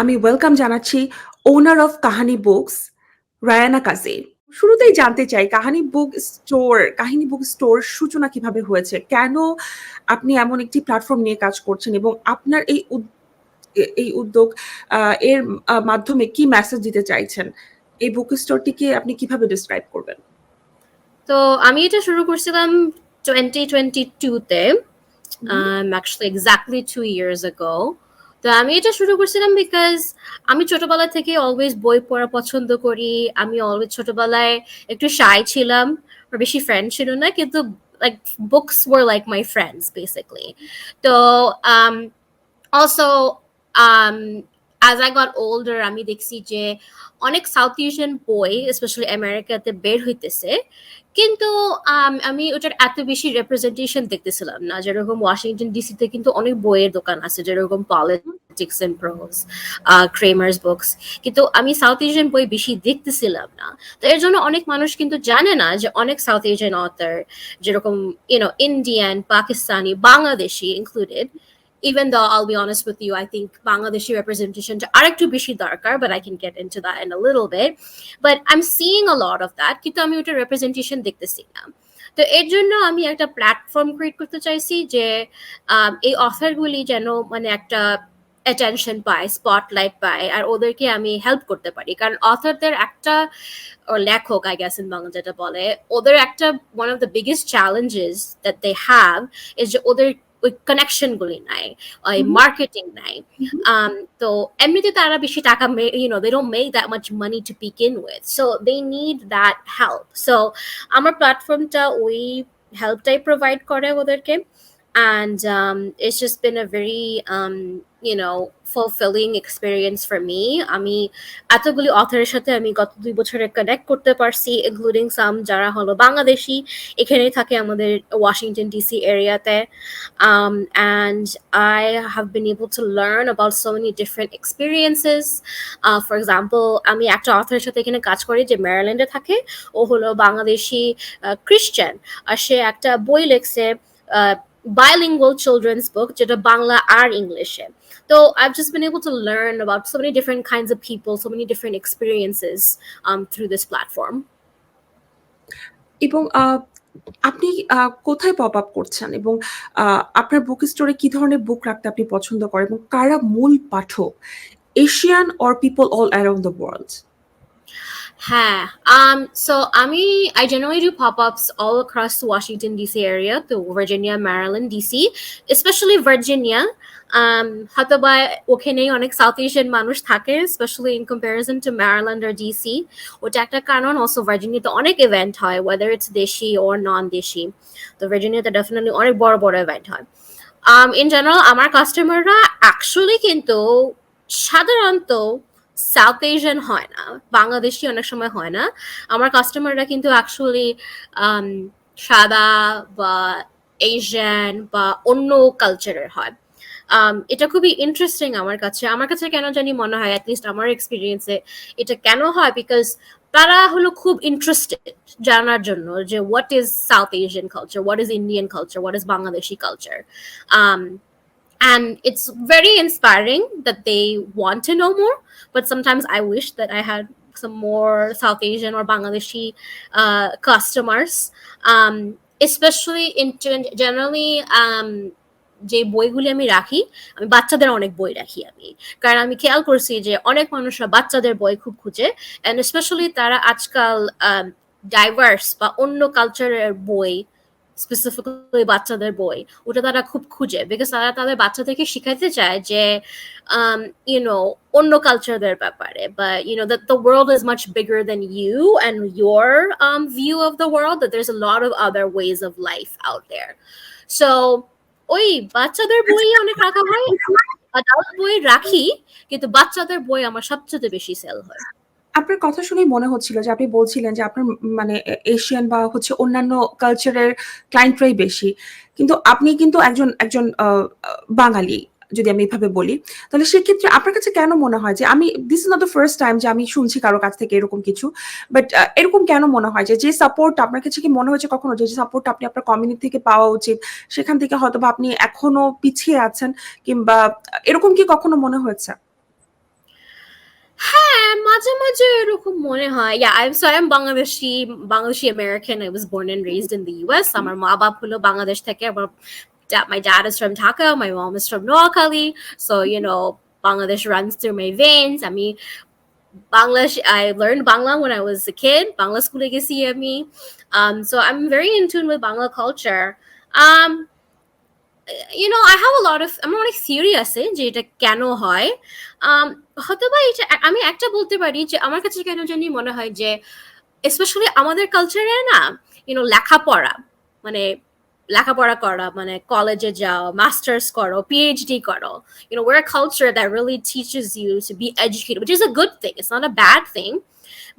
আমি ওয়েলকাম জানাচ্ছি ওনার অফ কাহানি বুকস রায়ানা কাজী। শুরুতেই জানতে চাই কাহিনী বুক স্টোর সূচনা কিভাবে হয়েছে? কেন আপনি এমন একটি প্ল্যাটফর্ম নিয়ে কাজ করছেন এবং আপনার এই উদ্যোগ আ এর মাধ্যমে কি মেসেজ দিতে চাইছেন? এই বুক স্টোরটিকে আপনি কিভাবে ডেসক্রাইব করবেন? তো আমি এটা শুরু করছিলাম 2022 তে। হুম, Actually exactly 2 years ago. তো আমি এটা শুরু করছিলাম বিকজ আমি ছোটবেলা থেকে অলওয়েজ বই পড়া পছন্দ করি। আমি অলওয়েজ ছোটবেলায় একটু শাই ছিলাম, আর বেশি ফ্রেন্ড ছিল না, কিন্তু like books were like my friends basically. তো um, also um as I got older আমি দেখছি যে অনেক সাউথ এশিয়ান বই স্পেশালি আমেরিকাতে বের হইতেছে, কিন্তু আমি ওটার এত বেশি রিপ্রেজেন্টেশন দেখতেছিলাম না। যেরকম ওয়াশিংটন ডিসিতে কিন্তু অনেক বইয়ের দোকান আছে, যেরকম হুম। Politics and pros, Cramer's books, কিন্তু আমি সাউথ এশিয়ান বই বেশি দেখতেছিলাম না। তো এর জন্য অনেক মানুষ কিন্তু জানে না যে অনেক সাউথ এশিয়ান অথর, যেরকম Indian, Pakistani, Bangladeshi included, even though I'll be honest with you, I think Bangladeshi representation arektu beshi darkar, but I can get into that in a little bit. But I'm seeing a lot of that, কিন্তু আমি ওটা representation দেখতেছি না। তো এর জন্য আমি একটা প্ল্যাটফর্ম ক্রিয়েট করতে চাইছি যে এই অফারগুলি যেন মানে একটা অ্যাটেনশন পায়, স্পটলাইট পায়, আর ওদেরকে আমি হেল্প করতে পারি। কারণ অথরদের একটা, লেখক আই গেস ইন বাংলা যেটা বলে, ওদের একটা one of the biggest challenges that they have is যে ওদের ওই কানেকশন গুলি নাই, ওই হুম, মার্কেটিং নাই। হুম। তো এমনিতে তারা বেশি টাকা they don't make that much money to begin with, so they need that help. So আমার প্ল্যাটফর্মটা ওই হেল্পটাই প্রোভাইড করে ওদেরকে, and it's just been a very fulfilling experience for me. আমি এতগুলি অথরের সাথে আমি গত 2 বছরে কানেক্ট করতে পারছি, ইনক্লুডিং সাম যারা হলো বাংলাদেশি, এখানেই থাকে আমাদের ওয়াশিংটন ডিসি এরিয়াতে। And I have been able to learn about so many different experiences. For example, আমি একটা অথরের সাথে এখানে কাজ করি যে ম্যারিল্যান্ডে থাকে। ও হলো বাংলাদেশি খ্রিস্টান, আর সে একটা বই লেখছে, bilingual children's book যেটা বাংলা আর ইংলিশে। So I've just been able to learn about so many different kinds of people, so many different experiences through this platform. এবং আপনি কোথায় পপ আপ করছেন এবং আ আপনার বুক স্টোরে কি ধরনের বুক রাখতে আপনি পছন্দ করেন এবং কারা মূল পাঠক? Asian or people all around the world? হ্যাঁ, so I generally do pop-ups all across the Washington DC area, to Virginia, Maryland, DC, especially Virginia. হয়তোবা ওখানেই অনেক সাউথ এশিয়ান মানুষ থাকে, specially in comparison to Maryland আর DC. ওটা একটা কারণ। অলসো ভার্জিনিয়াতে অনেক ইভেন্ট হয়, ওয়েদার ইটস দেশি ওর নন দেশি। তো ভার্জিনিয়াতে ডেফিনেটলি অনেক বড় বড় ইভেন্ট হয়। ইন জেনারেল আমার কাস্টমাররা অ্যাকচুয়ালি কিন্তু সাধারণত সাউথ এশিয়ান হয় না, বাংলাদেশি অনেক সময় হয় না। আমার কাস্টমাররা কিন্তু অ্যাকচুয়ালি সাদা বা এশিয়ান বা অন্য কালচারের হয়। এটা খুবই ইন্টারেস্টিং আমার কাছে কেন জানি মনে হয়, অ্যাটলিস্ট আমার এক্সপিরিয়েন্সে এটা কেন হয়, বিকজ তারা হলো খুব ইন্টারেস্টেড জানার জন্য যে what is south Asian culture, what is Indian culture, what is Bangladeshi culture. And it's very inspiring that they want to know more, but sometimes I wish that I had some more South Asian or Bangladeshi customers, especially generally যে বইগুলি আমি রাখি, আমি বাচ্চাদের অনেক বই রাখি আমি, কারণ আমি খেয়াল করছি যে অনেক মানুষরা বাচ্চাদের বই খুব খুঁজে, এন্ড স্পেশালি তারা আজকাল ডাইভার্স বা অন্য কালচারের বই, স্পেসিফিক্যালি বাচ্চাদের বই, ওটা তারা খুব খুঁজে, বিকজ তারা তাদের বাচ্চাদেরকে শিখাইতে চায় যে অন্য কালচারদের ব্যাপারে, বা that the world is much bigger than you and your view of the world, that there's a lot of other ways of life out there. So ওই বাচ্চাদের বই অনেক রাখা হয়, অ্যাডাল্ট বই রাখি, কিন্তু বাচ্চাদের বই আমার সবচেয়ে বেশি সেল হয়। আপনার কথা শুনেই মনে হচ্ছিল যে আপনি বলছিলেন যে আপনার মানে এশিয়ান বা হচ্ছে অন্যান্য কালচারের ক্লায়েন্টরাই বেশি। কিন্তু আপনি কিন্তু একজন বাঙালি, যদি আমি এভাবে বলি। তাহলে সেক্ষেত্রে আপনার কাছে কেন মনে হয় যে this is not the first time যে আমি শুনছি কারো কাছ থেকে এরকম কিছু। বাট এরকম কেন মনে হয় যে সাপোর্ট আপনার কাছে কি মনে হয়েছে কখনো যে সাপোর্ট আপনি আপনার কমিউনিটি থেকে পাওয়া উচিত, সেখান থেকে হয়তোবা আপনি এখনো পিছিয়ে আছেন, কিংবা এরকম কি কখনো মনে হয়েছে? মাঝে মাঝে এরকম মনে হয়, I'm Bangladeshi American. I was born and raised in the US. আমার মা বাপ হলো বাংলাদেশ থেকে। My dad is from Dhaka, my mom is from Noakhali, so Bangladesh runs through my veins. I learned Bangla when I was a kid. Bangla school gesi ami. So I'm very in tune with Bangla culture. Um, I have a lot of আমার অনেক theory আছে যে এটা কেন হয়। হয়তোবা এটা আমি একটা বলতে পারি যে আমার কাছে কেন জানি মনে হয় যে স্পেশালি আমাদের কালচারে না লেখাপড়া মানে লেখাপড়া করা মানে কলেজে যাও, মাস্টার্স করো, পিএইচডি করো, we're a culture that really teaches you to be educated, which is a good thing. It's not a bad thing.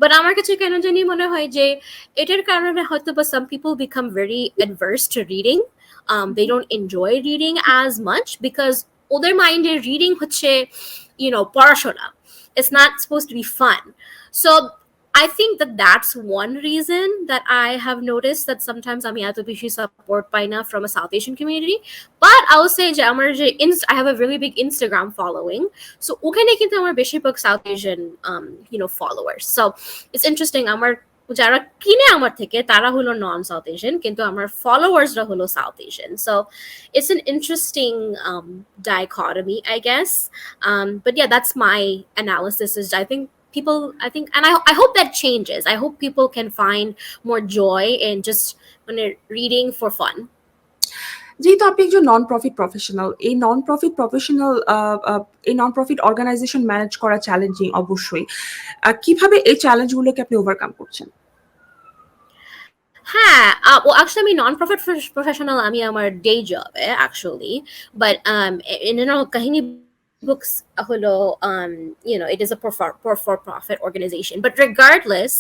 But আমার কাছে কেন জানি মনে হয় যে এটার কারণে হয়তো বা some people become very adverse to reading. They don't enjoy reading as much because ওদের মাইন্ডে reading হচ্ছে পড়াশোনা. It's not supposed to be fun. So I think that that's one reason that I have noticed that sometimes আমি এত বেশি support পাই না from a South Asian community. But I will say যে আমার যে I have a really big Instagram following. So ওখানে কিন্তু আমার বেশিরভাগ South Asian followers. So it's interesting, আমার যারা কিনে আমার থেকে তারা হলো নন সাউথ এশিয়ান, কিন্তু আমার ফলোয়ার্সরা হলো south Asian. So it's an interesting dichotomy, I guess. But yeah, that's my analysis. Is and I hope that changes. I hope people can find more joy in just reading for fun. যেহেতু আপনি একজন non profit professional, এই non profit organisation manage করা challenging অবশ্যই। কিভাবে এই চ্যালেঞ্জগুলোকে আপনি overcome করছেন? হ্যাঁ, actually আমি non-profit professional, আমি আমার day job actually, but Kahini Books holo it is a for-profit organization. But regardless,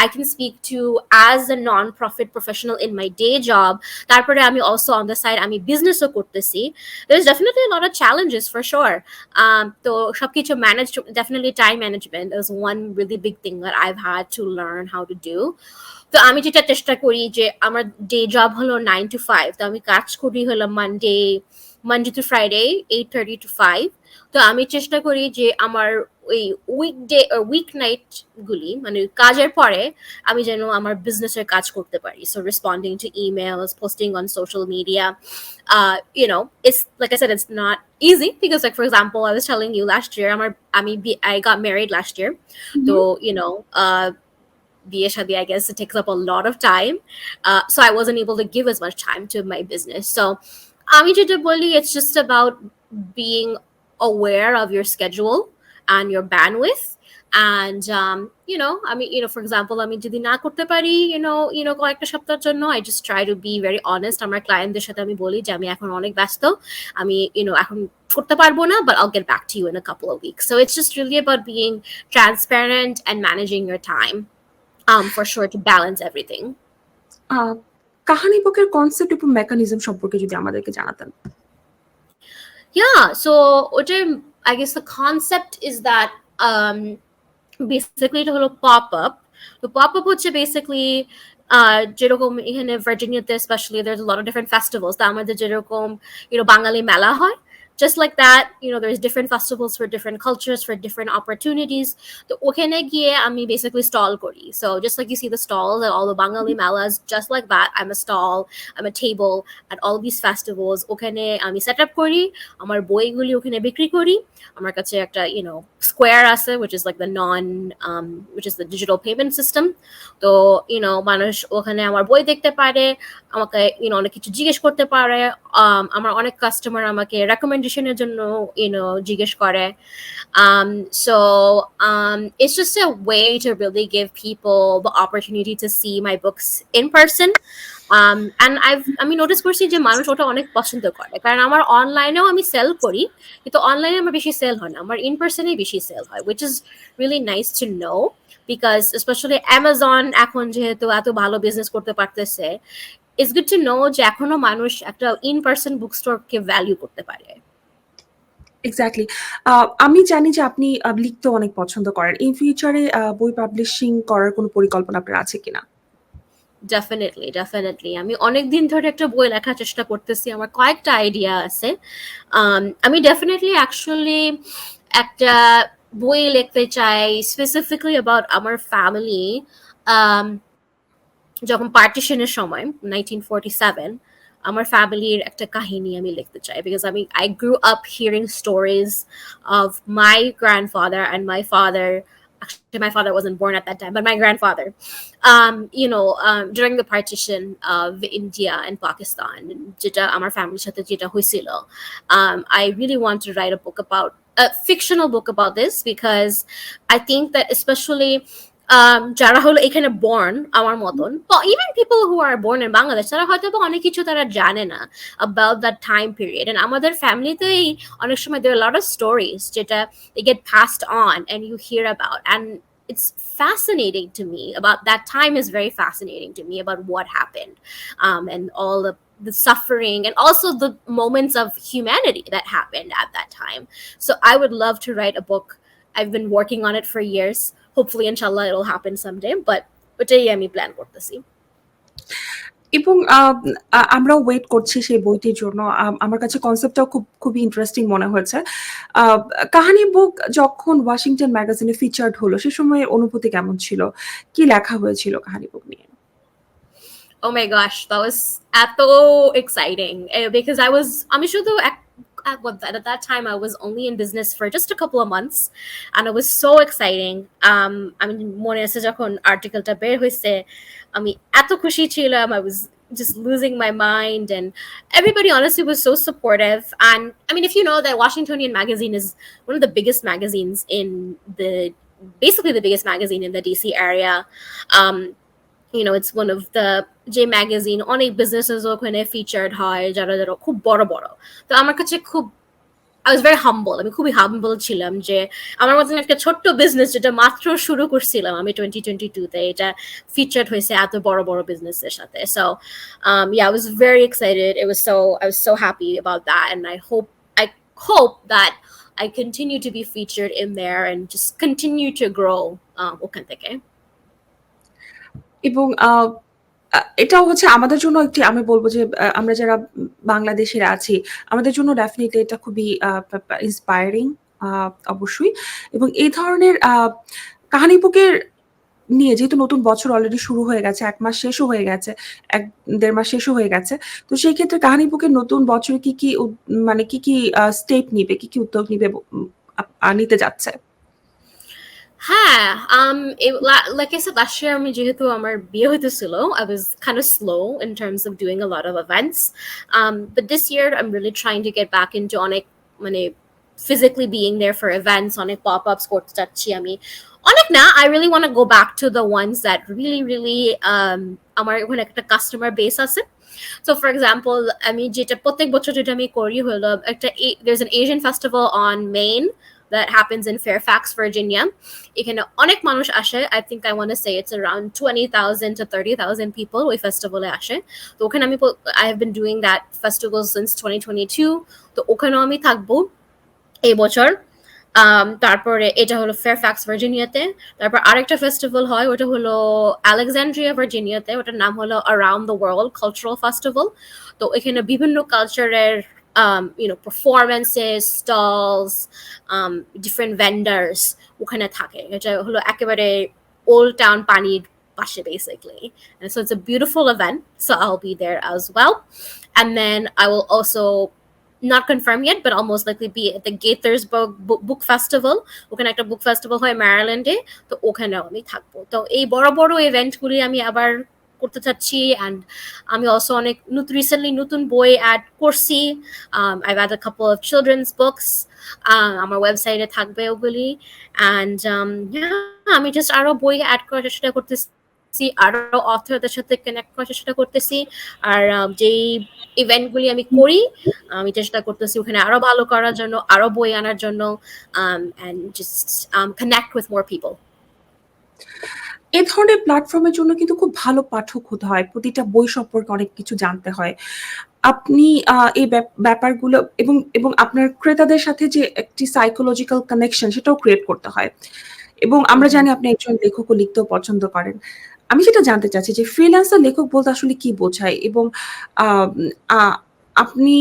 I can speak to as a non-profit professional in my day job. তারপরে আমি also on the side আমি businessও করতেছি. There's definitely a lot of challenges for sure. তো সবকিছু manage, definitely time management is one really big thing that I've had to learn how to do. তো আমি যেটা চেষ্টা করি যে আমার ডে জব হলো 9 to 5, তো আমি কাজ করি হলো Monday to Friday 8:30 to 5. তো আমি চেষ্টা করি যে আমার ওই উইকডে উইক নাইট গুলি মানে কাজের পরে আমি যেন আমার বিজনেসের কাজ করতে পারি। So responding two emails, posting on social media, it's like I said, it's not easy because, like, for example, I was telling you last year I got married last year. So বিয়ে শাদী, I guess it takes up a lot of time, so I wasn't able to give as much time to my business. So আমি যেটা বলি, it's just about being aware of your schedule and your bandwidth. And for example, আমি যদি না করতে পারি কয়েকটা সপ্তাহের জন্য, I just try to be very honest. আমার ক্লায়েন্টদের সাথে আমি বলি যে আমি এখন অনেক ব্যস্ত, আমি এখন করতে পারবো না, but I'll get back to you in a couple of weeks. So it's just really about being transparent and managing your time, for sure, to balance everything. কাহিনী বুকের কনসেপ্ট এবং মেকানিজম সম্পর্কে যদি আমাদেরকে জানাতেন। Yeah, so I guess the concept is that basically এটা হলো pop-up. তো pop-up হচ্ছে basically যেরকম এখানে ভার্জিনিয়াতে specially there's a lot of different festivals. তা আমাদের যেরকম বাঙালি মেলা হয়, just like that, there's different festivals for different cultures, for different opportunities. So okhane giye ami basically stall kori. So just like you see the stalls at all the Bengali melas, just like that, I'm a stall, I'm a table at all these festivals. Okhane ami set up kori, amar boi guli okhane bikri kori. Amar kache ekta Square ase, which is like which is the digital payment system. So manush okhane amar boi dekhte pare, amake onek kichu jigesh korte pare, amar onek customer amake recommendationের জন্য জিজ্ঞেস করে. So it's just a way to really give people the opportunity to see my books in person. And আমি notice করছি যে মানুষ ওটা অনেক পছন্দ করে, কারণ আমার অনলাইনেও আমি সেল করি, কিন্তু অনলাইনে আমার বেশি সেল হয় না, আমার ইন পার্সনেই বেশি সেল হয়, which is really nice to know, because especially Amazon এখন যেহেতু এত ভালো বিজনেস করতে পারতেছে, it's good to know যে এখনো মানুষ একটা ইন পার্সন বুক স্টোরকে ভ্যালু করতে পারে। এক্স্যাক্টলি। আমি জানি যে আপনি লিখতে অনেক পছন্দ করেন। ইন ফিউচারে বই পাবলিশিং করার কোনো পরিকল্পনা আপনার আছে কিনা? ডেফিনেটলি আমি অনেক দিন ধরে একটা বই লেখার চেষ্টা করতেছি, আমার কয়েকটা আইডিয়া আছে। আমি ডেফিনেটলি অ্যাকচুয়ালি একটা বই লিখতে চাই specifically about আমার family. um, যখন পার্টিশনের সময় 1947 আমার ফ্যামিলির একটা কাহিনী আমি লিখতে চাই, because I grew up hearing stories of my grandfather and my father. Actually, my father wasn't born at that time, but my grandfather, during the partition of India and Pakistan, যেটা আমার ফ্যামিলির সাথে যেটা হয়েছিল. I really want to write a book about a fictional book about this, because I think that especially যারা হলো এখানে born আমার মতন, বা even people who are born in Bangladesh, তারা হয়তো বা অনেক কিছু তারা জানে না about that time period. And আমাদের ফ্যামিলিতেই অনেক সময় there are a lot of stories যেটা they get passed on and you hear about, and it's fascinating to me. About that time is very fascinating to me, about what happened, and all the suffering and also the moments of humanity that happened at that time. So I would love to write a book. I've been working on it for years. Hopefully, inshallah, it'll happen someday. But ওটাই আমি plan করতেছি। এবং আমরাও wait করছি সেই বইটির জন্য। আমার কাছে কনসেপ্টটাও খুবই ইন্টারেস্টিং মনে হয়েছে। কাহানি বুক যখন ওয়াশিংটন ম্যাগাজিনে ফিচার্ড হলো, সে সময়ের অনুভূতি কেমন ছিল? কি লেখা হয়েছিল কাহানি বুক নিয়ে? Oh my gosh, that was eto exciting, because আমি শুধু at that time I was only in business for just a couple of months, and it was so exciting. I mean, মনে আছে যখন আর্টিকেলটা বের হয়েছে, আমি এত খুশি ছিলাম, I was just losing my mind, and everybody honestly was so supportive. And I mean, if you know that Washingtonian magazine is one of the biggest magazines in the basically the biggest magazine in the DC area. It's one of the যে magazine অনেক businesses ওখানে featured হয়, যারা যারা খুব বড় বড়। তো আমার কাছে খুব I was very humble. আমি খুবই হাম্বল ছিলাম যে আমার মতন একটা ছোট্ট বিজনেস যেটা মাত্র শুরু করছিলাম আমি 2022 তে, এটা ফিচার্ড হয়েছে এত বড় বড় বিজনেসের সাথে। So yeah, I was very excited. I was so happy about that, and I hope that I continue to be featured in there and just continue to grow ওখান থেকে। এবং এটাও হচ্ছে আমাদের জন্য একটি, আমি বলব যে আমরা যারা বাংলাদেশিরা আছি, আমাদের জন্য ডেফিনিটলি এটা খুবই ইন্সপায়ারিং অবশ্যই। এবং এই ধরনের কাহানি বুকের নিয়ে যেহেতু নতুন বছর অলরেডি শুরু হয়ে গেছে, ১ মাস শেষও হয়ে গেছে, ১-১.৫ মাস শেষও হয়ে গেছে। তো সেই ক্ষেত্রে কাহানি বুকের নতুন বছরে কি কি স্টেপ নিবে, কি উদ্যোগ নিবে নিতে যাচ্ছে? হ্যাঁ, like I said last year, আমি যেহেতু আমার বিয়ে হইতেছিল, I was kind of slow in terms of doing a lot of events. But this year I'm really trying to get back into অনেক মানে physically being there for events, অনেক pop-ups করতে চাচ্ছি আমি। অনেক না, I really want to go back to the ones that really আমার ওখানে একটা কাস্টমার বেস আছে। So for example, আমি যেটা প্রত্যেক বছর যেটা আমি করি হলো there's an Asian festival on Main that happens in Fairfax, Virginia. এখানে অনেক মানুষ আসে। I think I want to say it's around 20,000 to 30,000 people ওই ফেস্টিভ্যালে আসে। তো ওখানে I have been doing that festival since 2022. তো ওখানেও আমি থাকবো এই বছর। তারপরে এটা হলো ফেয়ারফ্যাক্স ভার্জিনিয়াতে। তারপর আরেকটা ফেস্টিভ্যাল হয়, ওটা হলো আলেকজান্ড্রিয়া ভার্জিনিয়াতে, ওটার নাম হলো around the world cultural festival. তো এখানে বিভিন্ন কালচারের performances, stalls, different vendors ওখানে থাকে। এটা হলো একেবারে ওল্ড টাউন পানির পাশে basically. And so it's a beautiful event, so I'll be there as well. And then I will also, not confirmed yet, but I'll most likely be at the Gaithersburg Book Festival. ওখানে একটা বুক festival হয় ম্যারিল্যান্ডে, তো ওখানেও আমি থাকবো। তো এই বড় বড় ইভেন্টগুলি আমি আবার করতে চাচ্ছি। অ্যান্ড আমি অলসো অনেক রিসেন্টলি নতুন বই অ্যাড করছি। I've added a couple of children's books. আমার ওয়েবসাইটে থাকবে ওগুলি। অ্যান্ড আমি জাস্ট আরো বই অ্যাড করার চেষ্টা করতেছি, আরো অথরদের সাথে কানেক্ট করার চেষ্টা করতেছি। আর যেই ইভেন্টগুলি আমি করি, আমি চেষ্টা করতেছি ওখানে আরো ভালো করার জন্য, আরো বই আনার জন্য, and just connect with more people. এ ধরনের প্ল্যাটফর্মের জন্য কিন্তু খুব ভালো পাঠক হতে হয়। প্রতিটা বই সম্পর্কে অনেক কিছু জানতে হয়। আপনি এই ব্যাপারগুলো এবং আপনার ক্রেতাদের সাথে যে একটি সাইকোলজিক্যাল কানেকশন, সেটাও ক্রিয়েট করতে হয়। এবং আমরা জানি আপনি একজন লেখকও লিখতেও পছন্দ করেন। আমি যেটা জানতে চাচ্ছি যে ফ্রিল্যান্সার লেখক বলতে আসলে কি বোঝায়? এবং আম আ আপনি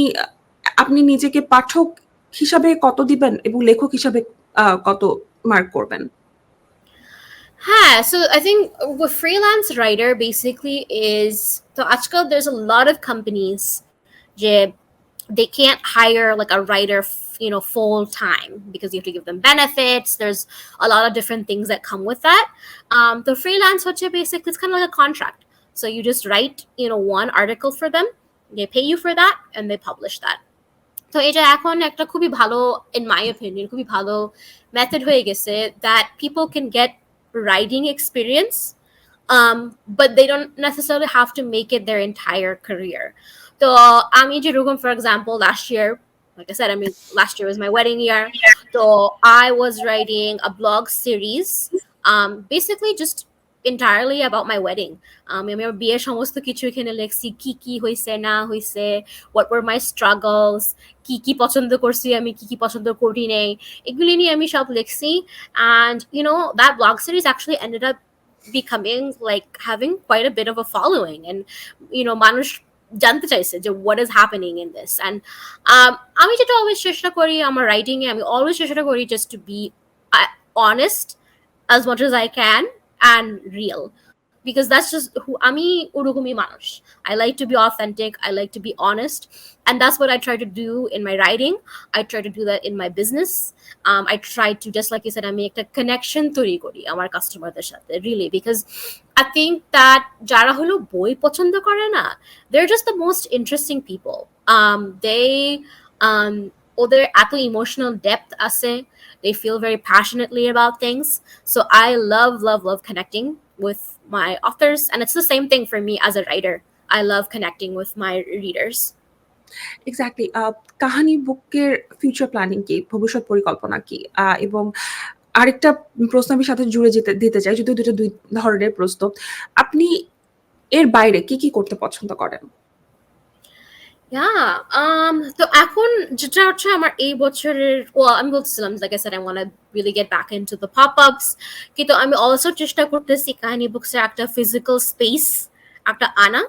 আপনি নিজেকে পাঠক হিসাবে কত দিবেন এবং লেখক হিসাবে কত মার্ক করবেন? হ্যাঁ, so I think with freelance writer basically is so আজকাল there's a lot of companies যে they can't hire like a writer full time because you have to give them benefits. There's a lot of different things that come with that. The freelance হচ্ছে basically it's kind of like a contract. So you just write one article for them, they pay you for that and they publish that. তো এটা এখন একটা খুবই ভালো, in my opinion, খুবই ভালো method হয়ে গেছে that people can get writing experience, but they don't necessarily have to make it their entire career. তো আমি যেরকম for example last year, like I said, I mean last year was my wedding year, so I was writing a blog series, basically just entirely about my wedding. আমি আমার বিয়ের সমস্ত কিছু এখানে লেখছি, কি কি হয়েছে না হয়েছে, what were my struggles, কি কি পছন্দ করছি আমি, কি কি পছন্দ করি নাই, এগুলি নিয়ে আমি সব লিখছি. And that blog series actually ended up becoming like having quite a bit of a following, and মানুষ জানতে চাইছে যে what is happening in this. And আমি যেটা অলওয়েজ চেষ্টা করি আমার রাইটিং এ, আমি অলওয়েজ চেষ্টা করি just to be honest as much as I can and real, because that's just who আমি ওরকমই মানুষ. I like to be authentic, I like to be honest, and that's what I try to do in my writing. I try to do that in my business. I try to, just like you said, আমি একটা connection তৈরি করি আমার কাস্টমারদের সাথে, really, because I think that যারা হলো বই পছন্দ করে না, they're just the most interesting people. They ওদের এত ইমোশনাল ডেপথ আছে, they feel very passionately about things. So I love connecting with my authors, and it's the same thing for me as a writer. I love connecting with my readers. Exactly. কাহানি বুকের future planning কি? ভবিষ্যৎ পরিকল্পনা কি? এবং আরেকটা প্রশ্ন আমি সাথে জুড়ে দিতে চাই, যদিও দুটো ২ ধরনের প্রশ্ন। আপনি এর বাইরে কি করতে পছন্দ করেন? তো এখন যেটা হচ্ছে আমার এই বছরের, আমি বলতেছিলাম, like I said, I want to really get back into the pop-ups, কিন্তু আমি অলসো চেষ্টা করতেছি কাহিনী বুকস এর একটা ফিজিক্যাল স্পেস একটা আনা।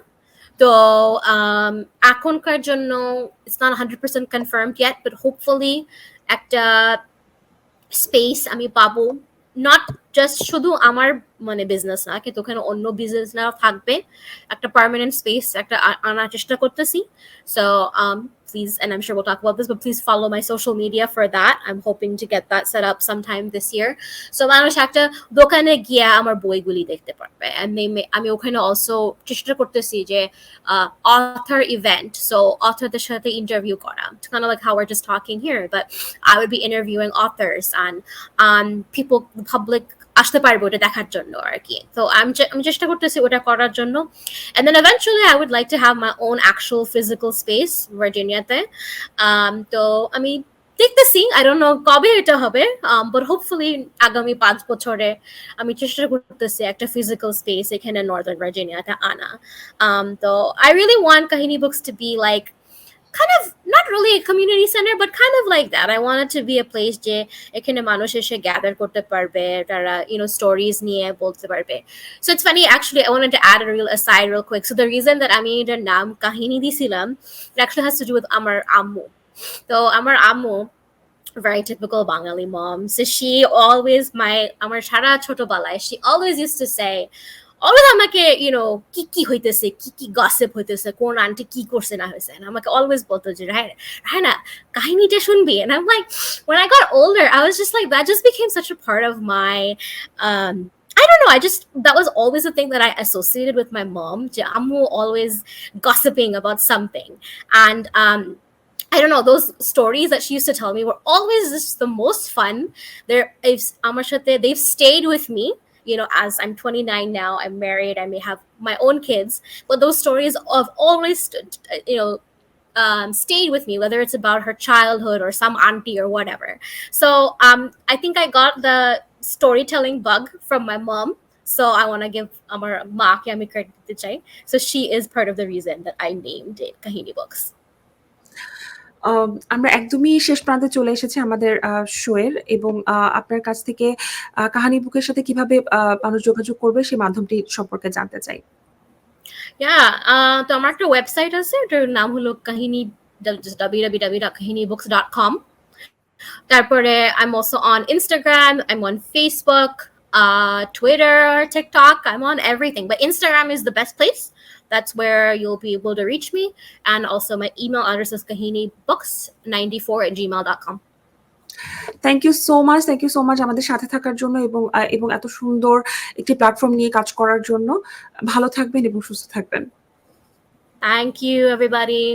তো এখনকার জন্য it's not 100% confirmed yet, but hopefully একটা স্পেস আমি পাবো, নট জাস্ট শুধু আমার মানে বিজনেস না, কিন্তু ওখানে অন্য বিজনেস না থাকবে, একটা পার্মানেন্ট স্পেস একটা আনার চেষ্টা করতেছি. So please, and I'm sure we'll talk about this, but please follow my social media for that. I'm hoping to get that set up sometime this year. So মানুষ একটা দোকানে গিয়ে আমার বইগুলি দেখতে পারবে, and আমি ওখানে অলসো চেষ্টা করতেছি যে author event, so authorদের সাথে ইন্টারভিউ করা, it's kind of like how we're just talking here, but I would be interviewing authors and people, the public আসতে পারবে ওটা দেখার জন্য আর কি। তো আমি চেষ্টা করতেছি ওটা করার জন্য, and then eventually I would like to have my own actual physical space ভার্জিনিয়াতে। তো আমি দেখতেছি, I don't know কবে এটা হবে, but hopefully আগামী 5 বছরে আমি চেষ্টা করতেছি একটা ফিজিক্যাল স্পেস এখানে নর্দার্ন ভার্জিনিয়াতে আনা। তো I really want Kahini Books to be like kind of not really a community center, but kind of like that. I want it to be a place যে এখানে মানুষ এসে গ্যাদার করতে পারবে, তারা stories নিয়ে বলতে পারবে. So it's funny, actually I wanted to add a real aside real quick. So the reason that আমি এটার নাম কাহিনী দিছিলাম, it actually has to do with আমার আম্মু. তো আমার আম্মু, very typical Bengali mom, so she always আমার সারা ছোটবেলায় she always used to say, always আমাকে কি হইতেছে, কি গসিপ হইতেছে, কোন আন্টি কি করছে না হয়েছে, আমাকে অলওয়েজ বলতো যে রায়না কাহিনীটা শুনবি, and I'm like, when I got older I was just like, that just became such a part of my I don't know, that was always a thing that I associated with my mom, যে আম্মু always gossiping about something. And I don't know, those stories that she used to tell me were always just the most fun. They've stayed with me, as I'm 29 now, I'm married, I may have my own kids, but those stories have always stayed with me, whether it's about her childhood or some auntie or whatever. So I think I got the storytelling bug from my mom, so I want to give আমার মাকে আমি credit দিতে চাই. So she is part of the reason that I named it Kahini Books. আমরা একদমই শেষ প্রান্তে চলে এসেছি আমাদের শো এর, এবং আপনার কাছ থেকে কাহানি বুকের সাথে কিভাবে মানুষ যোগাযোগ করবে সেই মাধ্যমটি সম্পর্কে জানতে চাই। তো আমার একটা ওয়েবসাইট আছে, ওটার নাম হলো কাহিনী, www.kahinibooks.com. তারপরে I'm also on Instagram, I'm on Facebook, Twitter, TikTok. I'm on everything, but Instagram is the best place. That's where you'll be able to reach me. And also my email address is kahinibooks94@gmail.com. Thank you so much, thank you so much আমাদের সাথে থাকার জন্য এবং এত সুন্দর একটি platform নিয়ে কাজ করার জন্য। ভালো থাকবেন এবং সুস্থ থাকবেন। Thank you, everybody.